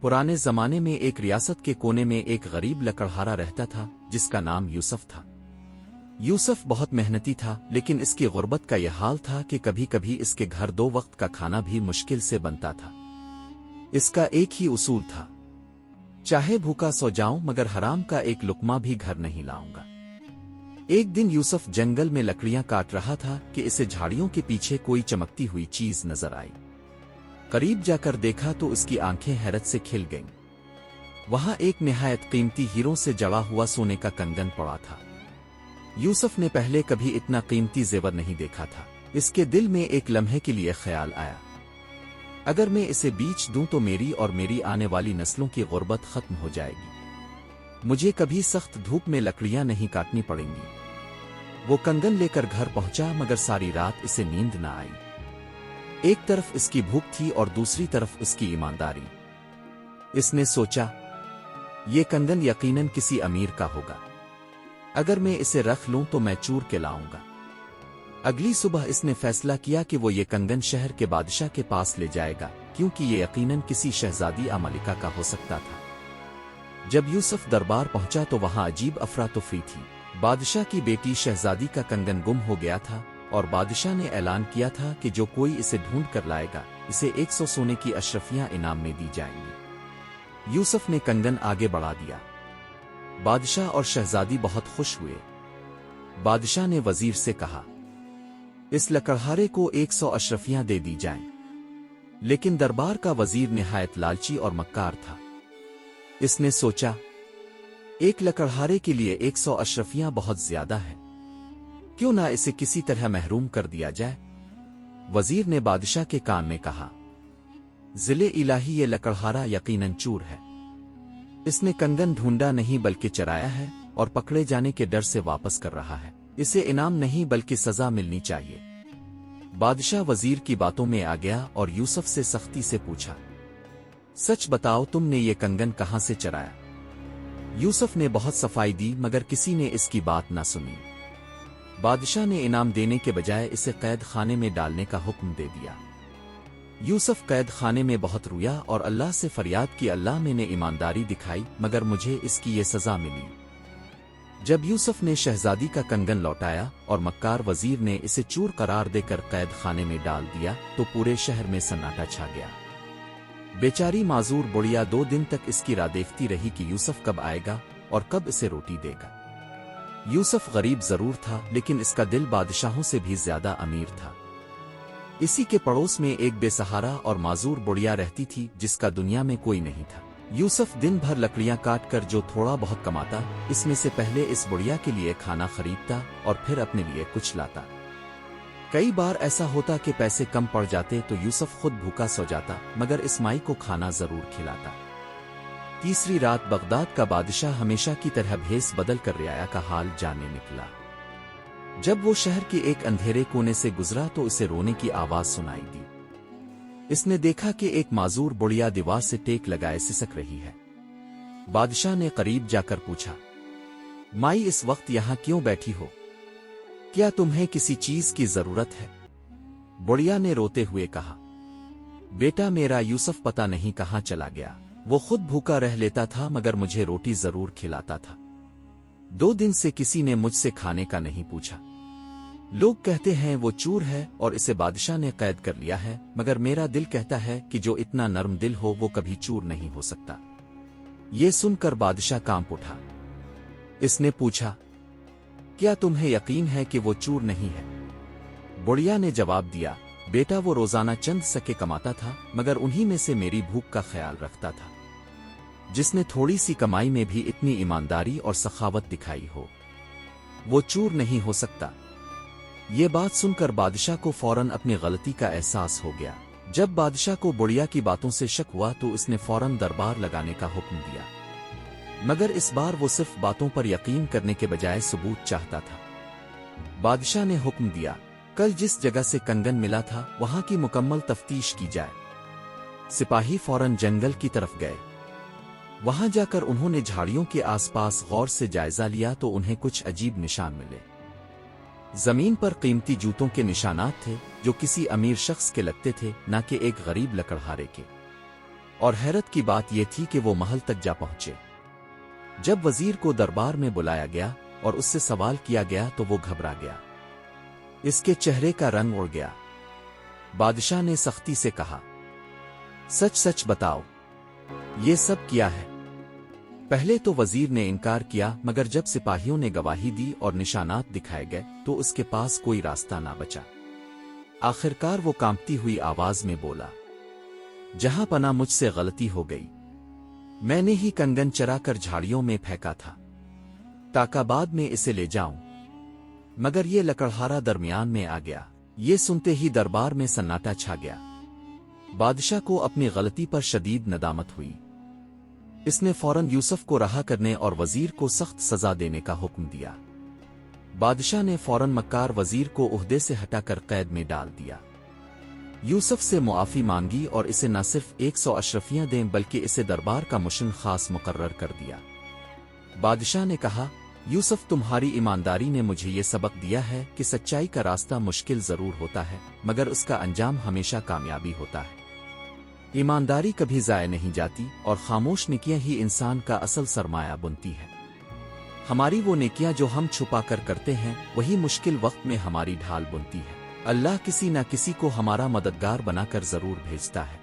पुराने जमाने में एक रियासत के कोने में एक गरीब लकड़हारा रहता था जिसका नाम यूसुफ था। यूसुफ बहुत मेहनती था, लेकिन इसकी गुर्बत का यह हाल था कि कभी कभी इसके घर 2 वक्त का खाना भी मुश्किल से बनता था। इसका एक ही उसूल था, चाहे भूखा सो जाऊं मगर हराम का एक लुकमा भी घर नहीं लाऊंगा। एक दिन यूसुफ जंगल में लकड़ियां काट रहा था कि इसे झाड़ियों के पीछे कोई चमकती हुई चीज नजर आई। करीब जाकर देखा तो उसकी आंखें हैरत से खिल गईं। वहां एक निहायत कीमती हीरों से जड़ा हुआ सोने का कंगन पड़ा था। यूसुफ ने पहले कभी इतना कीमती जेवर नहीं देखा था। इसके दिल में एक लम्हे के लिए ख्याल आया, अगर मैं इसे बेच दूं तो मेरी और मेरी आने वाली नस्लों की गुर्बत खत्म हो जाएगी। मुझे कभी सख्त धूप में लकड़ियां नहीं काटनी पड़ेंगी। वो कंगन लेकर घर पहुंचा मगर सारी रात इसे नींद न आई। एक तरफ इसकी भूख थी और दूसरी तरफ उसकी ईमानदारी। इसने सोचा, ये कंगन यकीनन किसी अमीर का होगा। अगर मैं इसे रख लूं तो मैं चूर के लाऊंगा। अगली सुबह इसने फैसला किया कि वो ये कंगन शहर के बादशाह के पास ले जाएगा, क्योंकि ये यकीनन किसी शहजादी या मलिका का हो सकता था। जब यूसुफ दरबार पहुंचा तो वहां अजीब अफरा-तफरी थी। बादशाह की बेटी शहजादी का कंगन गुम हो गया था और बादशाह ने ऐलान किया था कि जो कोई इसे ढूंढ कर लाएगा इसे 100 सोने की अशरफियां इनाम में दी जाएंगी। यूसुफ ने कंगन आगे बढ़ा दिया। बादशाह और शहजादी बहुत खुश हुए। बादशाह ने वजीर से कहा, इस लकड़हारे को 100 अशरफियां दे दी जाएं। लेकिन दरबार का वजीर निहायत लालची और मक्कार था। इसने सोचा, एक लकड़हारे के लिए 100 अशरफियां बहुत ज्यादा है, क्यों ना इसे किसी तरह महरूम कर दिया जाए। वजीर ने बादशाह के कान में कहा, जिले इलाही ये लकड़हारा यकीनन चूर है। इसने कंगन ढूंढा नहीं बल्कि चराया है और पकड़े जाने के डर से वापस कर रहा है। इसे इनाम नहीं बल्कि सजा मिलनी चाहिए। बादशाह वजीर की बातों में आ गया और यूसुफ से सख्ती से पूछा, सच बताओ तुमने ये कंगन कहां से चराया। यूसुफ ने बहुत सफाई दी मगर किसी ने इसकी बात ना सुनी। बादशाह ने इनाम देने के बजाय इसे कैद खाने में डालने का हुक्म दे दिया। यूसुफ कैद खाने में बहुत रोया और अल्लाह से फरियाद की, अल्लाह मैंने ईमानदारी दिखाई मगर मुझे इसकी ये सजा मिली। जब यूसुफ ने शहजादी का कंगन लौटाया और मक्कार वजीर ने इसे चूर करार देकर कैद खाने में डाल दिया तो पूरे शहर में सन्नाटा छा गया। बेचारी माजूर बुढ़िया 2 दिन तक इसकी राह देखती रही कि यूसुफ कब आएगा और कब इसे रोटी देगा। यूसुफ गरीब जरूर था लेकिन इसका दिल बादशाहों से भी ज्यादा अमीर था। इसी के पड़ोस में एक बेसहारा और माजूर बुढ़िया रहती थी जिसका दुनिया में कोई नहीं था। यूसुफ दिन भर लकड़ियां काट कर जो थोड़ा बहुत कमाता, इसमें से पहले इस बुढ़िया के लिए खाना खरीदता और फिर अपने लिए कुछ लाता। कई बार ऐसा होता कि पैसे कम पड़ जाते तो यूसुफ खुद भूखा सो जाता मगर इस माई को खाना जरूर खिलाता। तीसरी रात बगदाद का बादशाह हमेशा की तरह भेस बदल कर रियाया का हाल जानने निकला। जब वो शहर के एक अंधेरे कोने से गुजरा तो इसे रोने की आवाज सुनाई दी। इसने देखा कि एक माजूर बुढ़िया दीवार से टेक लगाए सिसक रही है। बादशाह ने करीब जाकर पूछा, माई इस वक्त यहां क्यों बैठी हो? क्या तुम्हें किसी चीज की जरूरत है? बुढ़िया ने रोते हुए कहा, बेटा मेरा यूसुफ पता नहीं कहां चला गया। वो खुद भूखा रह लेता था मगर मुझे रोटी जरूर खिलाता था। 2 दिन से किसी ने मुझसे खाने का नहीं पूछा। लोग कहते हैं वो चूर है और इसे बादशाह ने कैद कर लिया है, मगर मेरा दिल कहता है कि जो इतना नर्म दिल हो वो कभी चूर नहीं हो सकता। ये सुनकर बादशाह कांप उठा। इसने पूछा, क्या तुम्हें यकीन है कि वो चूर नहीं है? बुढ़िया ने जवाब दिया, बेटा वो रोजाना चंद सके कमाता था मगर उन्हीं में से मेरी भूख का ख्याल रखता था। जिसने थोड़ी सी कमाई में भी इतनी ईमानदारी और सखावत दिखाई हो, वो चूर नहीं हो सकता। ये बात सुनकर बादशाह को फौरन अपनी गलती का एहसास हो गया। जब बादशाह को बुढ़िया की बातों से शक हुआ तो उसने फौरन दरबार लगाने का हुक्म दिया, मगर इस बार वो सिर्फ बातों पर यकीन करने के बजाय सबूत चाहता था। बादशाह ने हुक्म दिया, कल जिस जगह से कंगन मिला था वहां की मुकम्मल तफ्तीश की जाए। सिपाही फौरन जंगल की तरफ गए। वहां जाकर उन्होंने झाड़ियों के आसपास गौर से जायजा लिया तो उन्हें कुछ अजीब निशान मिले। जमीन पर कीमती जूतों के निशानात थे जो किसी अमीर शख्स के लगते थे, न कि एक गरीब लकड़हारे के। اور حیرت کی بات یہ تھی کہ وہ محل تک جا پہنچے۔ جب وزیر کو دربار میں بلایا گیا اور اس سے سوال کیا گیا تو وہ گھبرا گیا، اس کے چہرے کا رنگ اڑ گیا۔ بادشاہ نے سختی سے کہا، سچ سچ بتاؤ، یہ سب کیا ہے؟ پہلے تو وزیر نے انکار کیا، مگر جب سپاہیوں نے گواہی دی اور نشانات دکھائے گئے تو اس کے پاس کوئی راستہ نہ بچا۔ آخرکار وہ کانپتی ہوئی آواز میں بولا، جہاں پناہ مجھ سے غلطی ہو گئی، میں نے ہی کنگن چرا کر جھاڑیوں میں پھینکا تھا تاکہ بعد میں اسے لے جاؤں، مگر یہ لکڑہارا درمیان میں آ گیا۔ یہ سنتے ہی دربار میں سناٹا چھا گیا۔ بادشاہ کو اپنی غلطی پر شدید ندامت ہوئی۔ اس نے فوراً یوسف کو رہا کرنے اور وزیر کو سخت سزا دینے کا حکم دیا۔ بادشاہ نے فوراً مکار وزیر کو عہدے سے ہٹا کر قید میں ڈال دیا۔ یوسف سے معافی مانگی اور اسے نہ صرف 100 اشرفیاں دیں بلکہ اسے دربار کا مشن خاص مقرر کر دیا۔ بادشاہ نے کہا، یوسف، تمہاری ایمانداری نے مجھے یہ سبق دیا ہے کہ سچائی کا راستہ مشکل ضرور ہوتا ہے مگر اس کا انجام ہمیشہ کامیابی ہوتا ہے۔ ایمانداری کبھی ضائع نہیں جاتی اور خاموش نیکیاں ہی انسان کا اصل سرمایہ بنتی ہے۔ ہماری وہ نیکیاں جو ہم چھپا کر کرتے ہیں وہی مشکل وقت میں ہماری ڈھال بنتی ہے۔ اللہ کسی نہ کسی کو ہمارا مددگار بنا کر ضرور بھیجتا ہے۔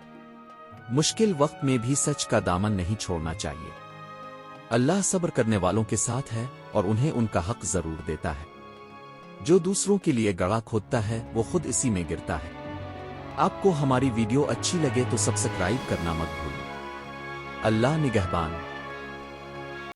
مشکل وقت میں بھی سچ کا دامن نہیں چھوڑنا چاہیے۔ اللہ صبر کرنے والوں کے ساتھ ہے اور انہیں ان کا حق ضرور دیتا ہے۔ جو دوسروں کے لیے گڑھا کھودتا ہے وہ خود اسی میں گرتا ہے۔ آپ کو ہماری ویڈیو اچھی لگے تو سبسکرائب کرنا مت بھولیں۔ اللہ نگہبان۔